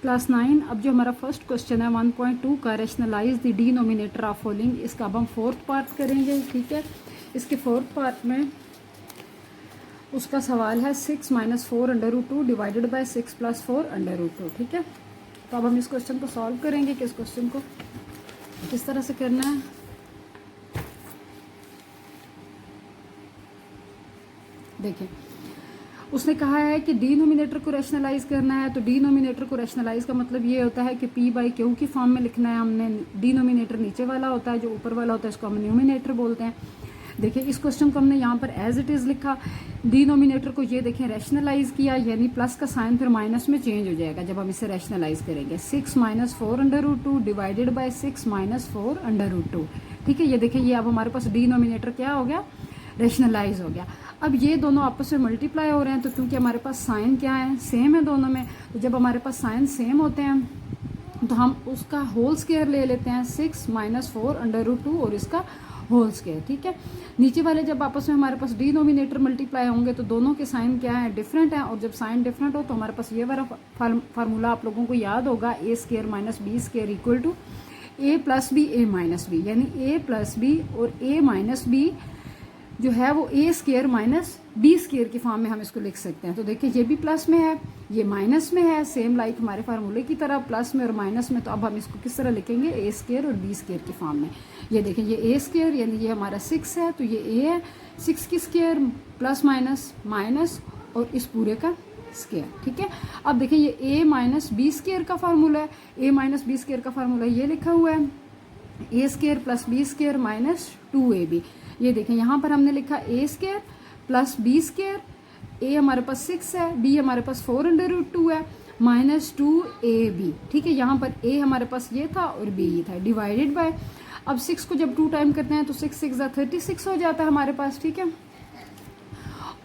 Class 9। अब जो हमारा फर्स्ट क्वेश्चन है 1.2 का, rationalise the denominator of following, इसका अब हम फोर्थ पार्ट करेंगे। ठीक है, इसके फोर्थ पार्ट में उसका सवाल है 6 - 4 √2 डिवाइडेड बाय 6 + 4 √2। ठीक है, तो अब हम इस क्वेश्चन को सॉल्व करेंगे कि इस क्वेश्चन को किस तरह से करना है। देखिए, उसने कहा है कि डिनोमिनेटर को रैशनलाइज करना है। तो डिनोमिनेटर को रैशनलाइज का मतलब ये होता है कि p/q की फॉर्म में लिखना है हमने। डिनोमिनेटर नीचे वाला होता है, जो ऊपर वाला होता है इसको हम न्यूमिनेटर बोलते हैं। देखिए, इस क्वेश्चन को हमने यहाँ पर एज इट इज़ लिखा। डिनोमिनेटर को ये देखें रैशनलाइज किया, यानी प्लस का साइन फिर माइनस में चेंज हो जाएगा जब हम इसे रैशनलाइज करेंगे। 6 - 4 √2 डिवाइडेड बाय 6 - 4 √2। ठीक है, ये देखिए, ये अब हमारे पास डिनोमिनेटर क्या हो गया, रैशनलाइज हो गया। अब ये दोनों आपस में मल्टीप्लाई हो रहे हैं, तो क्योंकि हमारे पास साइन क्या है, सेम है दोनों में, तो जब हमारे पास साइन सेम होते हैं तो हम उसका होल स्क्वायर ले लेते हैं। 6 - 4 √2 और इसका होल स्क्वायर। ठीक है, नीचे वाले जब आपस में हमारे पास डिनोमिनेटर मल्टीप्लाई होंगे तो दोनों के साइन क्या है, डिफरेंट है। और जब साइन डिफरेंट हो तो हमारे पास ये वाला फार्मूला आप लोगों को याद होगा, a² - b² equal to a + b a - b, यानी a + b और a - b जो है वो a² - b² की फॉर्म में हम इसको लिख सकते हैं। तो देखिए, ये भी प्लस में है, ये माइनस में है, सेम लाइक हमारे फार्मूले की तरह, प्लस में और माइनस में। तो अब हम इसको किस तरह लिखेंगे, a² और b² की फॉर्म में। ये देखिए, ये a² यानी ये हमारा 6 है, तो ये a है, 6 की स्क्वायर प्लस माइनस माइनस और इस पूरे का स्क्वायर। ठीक है, अब देखिए, ये a - b² का फार्मूला है। a - b² का फार्मूला ये लिखा हुआ है, a² + b² - 2ab। ये देखें, यहाँ पर हमने लिखा a² + b²। a हमारे पास 6 है, b हमारे पास 4 √2 है, -2ab। ठीक है, यहाँ पर a हमारे पास ये था और b ये था, डिवाइडेड बाय। अब 6 को जब 2 टाइम करते हैं तो 6 × 6 = 36 हो जाता है हमारे पास। ठीक है,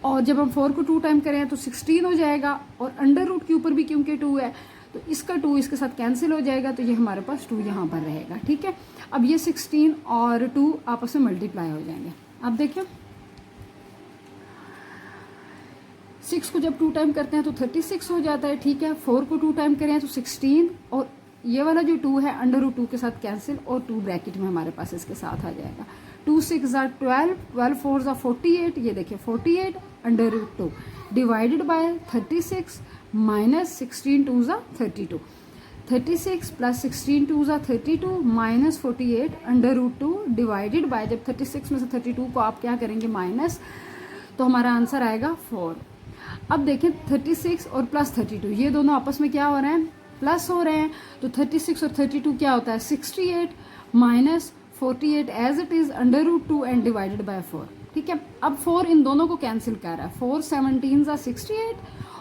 और जब हम 4 को 2 टाइम करें तो 16 हो जाएगा, और अंडर रूट के ऊपर भी क्योंकि 2 है तो इसका 2 इसके साथ कैंसिल हो जाएगा, तो ये हमारे पास 2 यहाँ पर रहेगा। ठीक है, अब ये 16 और 2 आपस में मल्टीप्लाई हो जाएंगे। अब देखिए, 6 को जब 2 टाइम करते हैं तो 36 हो जाता है। ठीक है, 4 को 2 टाइम करें तो 16, और ये वाला जो 2 है अंडर रूट 2 के साथ कैंसिल, और 2 ब्रैकेट में हमारे पास इसके साथ आ जाएगा। 2 × 6 = 12, 12 × 4 = 48। ये देखिए, 48 √2 डिवाइडेड बाय 36 - 16 × 2 = 32। 36 + 16 × 2 = 32 - 48 √2 डिवाइडेड बाय, जब 36 में से 32 को आप क्या करेंगे, माइनस, तो हमारा आंसर आएगा 4। अब देखें, 36 और +32 ये दोनों आपस में क्या हो रहे हैं, प्लस हो रहे हैं। तो 36 और 32 क्या होता है, 68 - 48 as it is √2 and divided by 4। ठीक है, अब 4 इन दोनों को कैंसिल कर रहा है। 4 17 = 68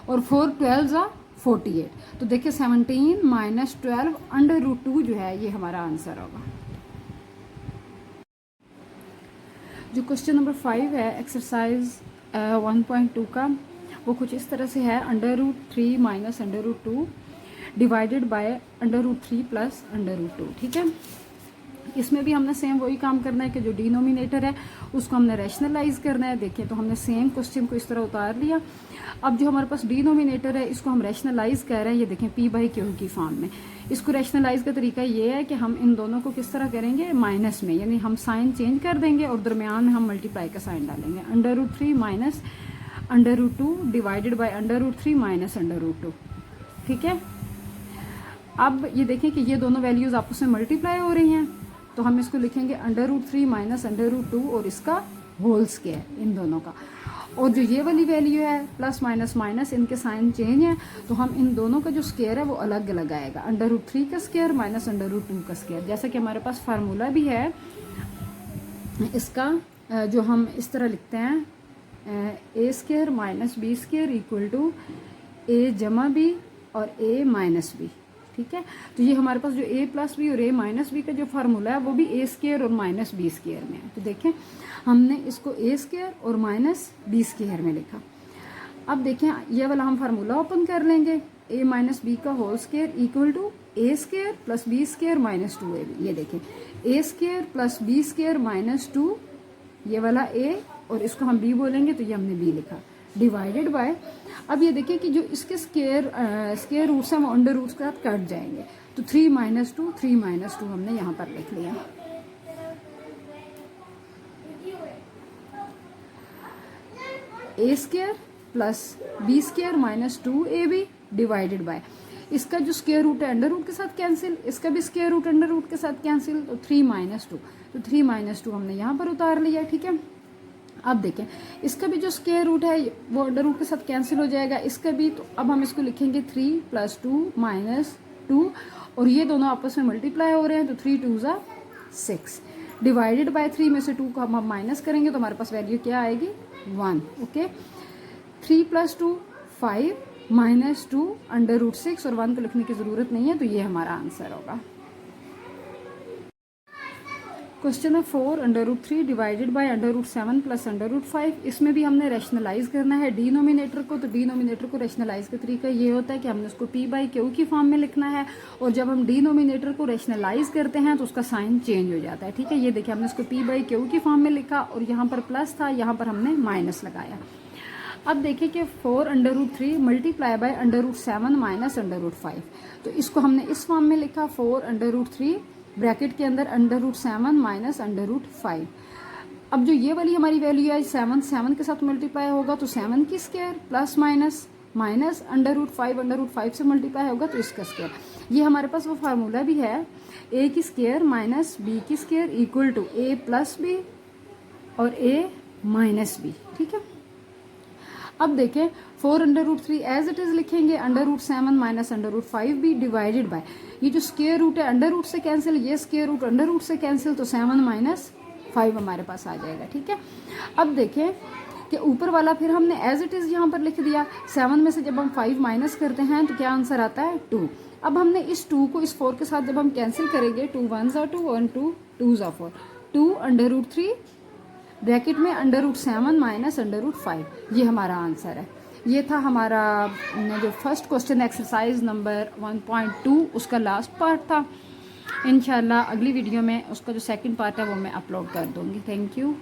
और 4 12 = 48। तो देखिए, 17 - 12 √2 जो है ये हमारा आंसर होगा। जो क्वेश्चन नंबर 5 है एक्सरसाइज 1.2 का, वो कुछ इस तरह से है, √3 - √2 डिवाइडेड बाय √3 + √2। ठीक है, इसमें भी हमने सेम वही काम करना है कि जो डिनोमिनेटर है उसको हमने रैशनलाइज करना है। देखिए, तो हमने सेम क्वेश्चन को इस तरह उतार लिया। अब जो हमारे पास डिनोमिनेटर है इसको हम रैशनलाइज कर रहे हैं। ये देखें, p/q की फॉर्म में। इसको रैशनलाइज का तरीका ये है कि हम इन दोनों को किस तरह करेंगे, माइनस में, यानी हम साइन चेंज कर देंगे और दरमियान में हम मल्टीप्लाई का साइन डालेंगे। √3 - √2 डिवाइडेड बाय √3 - √2। ठीक है, अब ये देखें कि ये दोनों वैल्यूज आपस में मल्टीप्लाई हो रही हैं, तो हम इसको लिखेंगे √3 - √2 और इसका होल स्क्वायर इन दोनों का। और जो ये वाली वैल्यू है प्लस माइनस माइनस, इनके साइन चेंज है, तो हम इन दोनों का जो स्क्वायर है वो अलग अलग आएगा, √3 का स्क्वायर - √2 का स्क्वायर। जैसा कि हमारे पास फार्मूला भी है इसका, जो हम इस तरह लिखते हैं, a² - b² equal to a + b और a - b। ठीक है, तो ये हमारे पास जो a + b और a - b का जो फार्मूला है वो भी a² और -b² में है। तो देखें, हमने इसको a² और -b² में लिखा। अब देखें, ये वाला हम फार्मूला ओपन कर लेंगे, a - b का whole square equal to a² + b² - 2ab। ये देखें, a² + b² - 2, ये वाला a और इसको हम b बोलेंगे तो ये हमने b लिखा, डिवाइडेड बाय, अब ये देखिए कि जो इसके स्क्वायर रूट्स हैं वो अंडर रूट्स के साथ कट जाएंगे, तो 3 - 2 3 - 2 हमने यहाँ पर लिख लिया। a² plus b² minus 2ab divided by, इसका जो स्क्वायर रूट है अंडर रूट के साथ कैंसिल, इसका भी स्क्वायर रूट अंडर रूट के साथ कैंसिल, तो 3 - 2, तो 3 - 2 हमने यहाँ पर उतार लिया। ठीक है, अब देखें इसका भी जो स्क्वायर रूट है वो अंडर रूट के साथ कैंसिल हो जाएगा, इसका भी, तो अब हम इसको लिखेंगे 3 + 2 - 2, और ये दोनों आपस में मल्टीप्लाई हो रहे हैं, तो 3 2 ज़ा 6 डिवाइडेड बाय 3 में से 2 को हम माइनस करेंगे तो हमारे पास वैल्यू क्या आएगी 1। ओके, 3 + 2 5 - 2 अंडर रूट 6, और 1 को लिखने की ज़रूरत नहीं है, तो ये हमारा आंसर होगा। क्वेश्चन है 4 √3 डिवाइडेड बाय √7 प्लस √5, इसमें भी हमने रैशनलाइज करना है डिनोमिनेटर को। तो डिनोमिनेटर को रैशनलाइज का तरीका ये होता है कि हमने उसको p/q की फॉर्म में लिखना है, और जब हम डिनोमिनेटर को रैशनलाइज करते हैं तो उसका साइन चेंज हो जाता है। ठीक है, ये देखिए हमने उसको p/q की फॉर्म में लिखा, और यहाँ पर प्लस था, यहाँ पर हमने माइनस लगाया। अब देखिए कि 4 √3 मल्टीप्लाई बाय √7 माइनस √5, तो इसको हमने इस फॉर्म में लिखा 4 √3 ब्रैकेट के अंदर √7 माइनस √5। अब जो ये वाली हमारी वैल्यू है 7 के साथ मल्टीप्लाई होगा तो 7 की स्क्वायर प्लस माइनस √5 से मल्टीप्लाई होगा तो इसका स्क्वायर। ये हमारे पास वो फार्मूला भी है, a की स्क्वायर माइनस b की square equal to a plus b और a माइनस b। ठीक है, अब देखें 4 √3 एज इट इज लिखेंगे, √7 माइनस √5 भी डिवाइडेड बाय, ये जो स्क्वायर रूट है अंडर रूट से कैंसिल, ये स्क्वायर रूट अंडर रूट से कैंसिल, तो 7 - 5 हमारे पास आ जाएगा। ठीक है, अब देखें कि ऊपर वाला फिर हमने एज इट इज यहाँ पर लिख दिया, 7 में से जब हम 5 माइनस करते हैं तो क्या आंसर आता है 2। अब हमने इस 2 को इस 4 के साथ जब हम कैंसिल करेंगे, 2 1 ज़ा 2 और 2 2 ज़ा 4, 2 √3 ब्रैकेट में √7 माइनस √5, ये हमारा आंसर है। ये था हमारा जो फर्स्ट क्वेश्चन एक्सरसाइज नंबर 1.2, उसका लास्ट पार्ट था। इंशाल्लाह अगली वीडियो में उसका जो सेकंड पार्ट है वो मैं अपलोड कर दूँगी। Thank you.